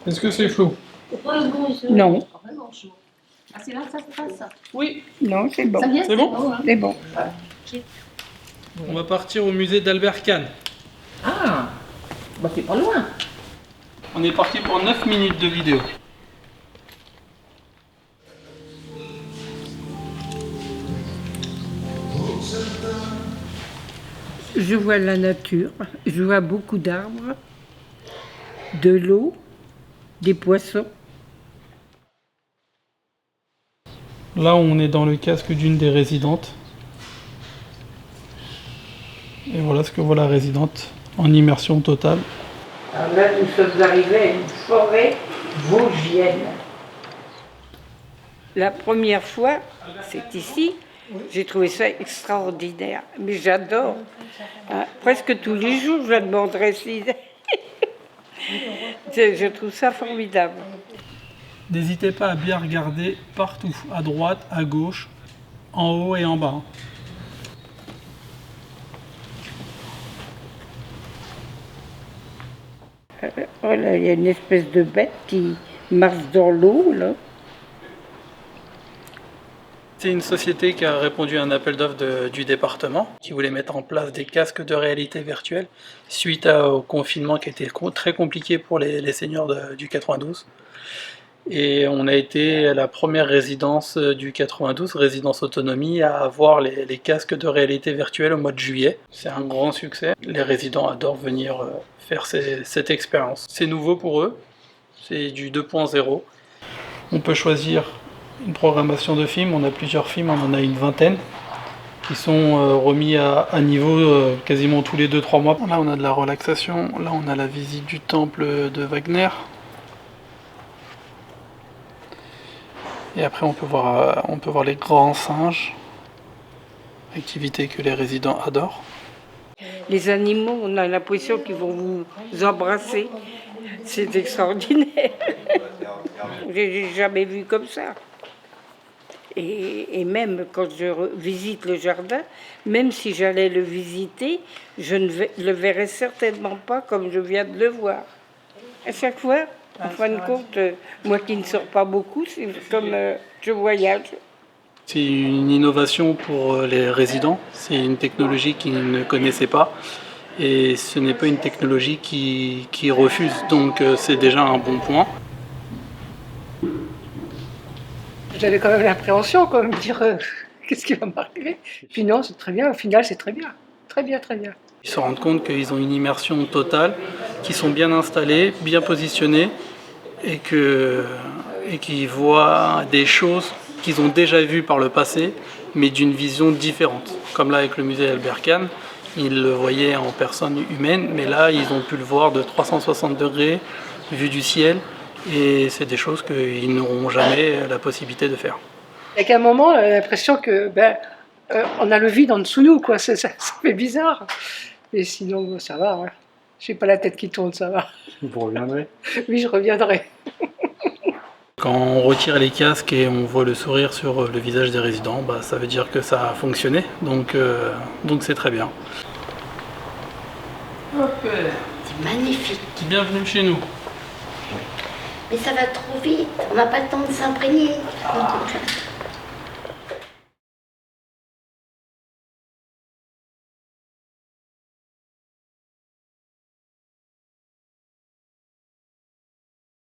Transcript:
Est-ce que c'est flou? Non. Ah, c'est là que ça se passe, ça? Oui. Non, c'est bon. Ça vient, C'est bon hein? C'est bon. On va partir au musée d'Albert Kahn. Ah, bah c'est pas loin. On est parti pour 9 minutes de vidéo. Je vois la nature, je vois beaucoup d'arbres, de l'eau, des poissons. Là, on est dans le casque d'une des résidentes. Et voilà ce que voit la résidente en immersion totale. Alors là, nous sommes arrivés à une forêt vosgienne. La première fois, c'est ici, j'ai trouvé ça extraordinaire. Mais j'adore. Hein, presque tous les jours, je la demanderai si... Je trouve ça formidable. N'hésitez pas à bien regarder partout, à droite, à gauche, en haut et en bas. Oh là, il y a une espèce de bête qui marche dans l'eau, là. C'est une société qui a répondu à un appel d'offres du département, qui voulait mettre en place des casques de réalité virtuelle suite au confinement qui était très compliqué pour les seniors du 92. Et on a été la première résidence du 92, résidence autonomie, à avoir les casques de réalité virtuelle au mois de juillet. C'est un grand succès. Les résidents adorent venir faire cette expérience. C'est nouveau pour eux, c'est du 2.0. On peut choisir une programmation de films, on a plusieurs films, on en a une vingtaine, qui sont remis à niveau quasiment tous les 2-3 mois. Là on a de la relaxation, là on a la visite du temple de Wagner. Et après on peut voir les grands singes, activité que les résidents adorent. Les animaux, on a l'impression qu'ils vont vous embrasser. C'est extraordinaire. J'ai jamais vu comme ça. Et même quand je visite le jardin, même si j'allais le visiter, je ne le verrais certainement pas comme je viens de le voir. À chaque fois, en fin de compte, moi qui ne sors pas beaucoup, c'est comme je voyage. C'est une innovation pour les résidents, c'est une technologie qu'ils ne connaissaient pas et ce n'est pas une technologie qui refuse, donc c'est déjà un bon point. J'avais quand même l'appréhension, quand même, de dire qu'est-ce qui va m'arriver. Puis non, c'est très bien, au final c'est très bien. Très bien, très bien. Ils se rendent compte qu'ils ont une immersion totale, qu'ils sont bien installés, bien positionnés et qu'ils voient des choses qu'ils ont déjà vues par le passé, mais d'une vision différente. Comme là avec le musée Albert Kahn, ils le voyaient en personne humaine, mais là ils ont pu le voir de 360 degrés, vue du ciel, et c'est des choses qu'ils n'auront jamais la possibilité de faire. Il y a qu'à un moment, on a l'impression que on a le vide en dessous de nous, quoi. Ça fait bizarre. Mais sinon, ça va. Hein. J'ai pas la tête qui tourne, ça va. Vous reviendrez? Oui, je reviendrai. Quand on retire les casques et on voit le sourire sur le visage des résidents, ça veut dire que ça a fonctionné, donc c'est très bien. C'est magnifique. Bienvenue chez nous. Mais ça va trop vite, on n'a pas le temps de s'imprégner.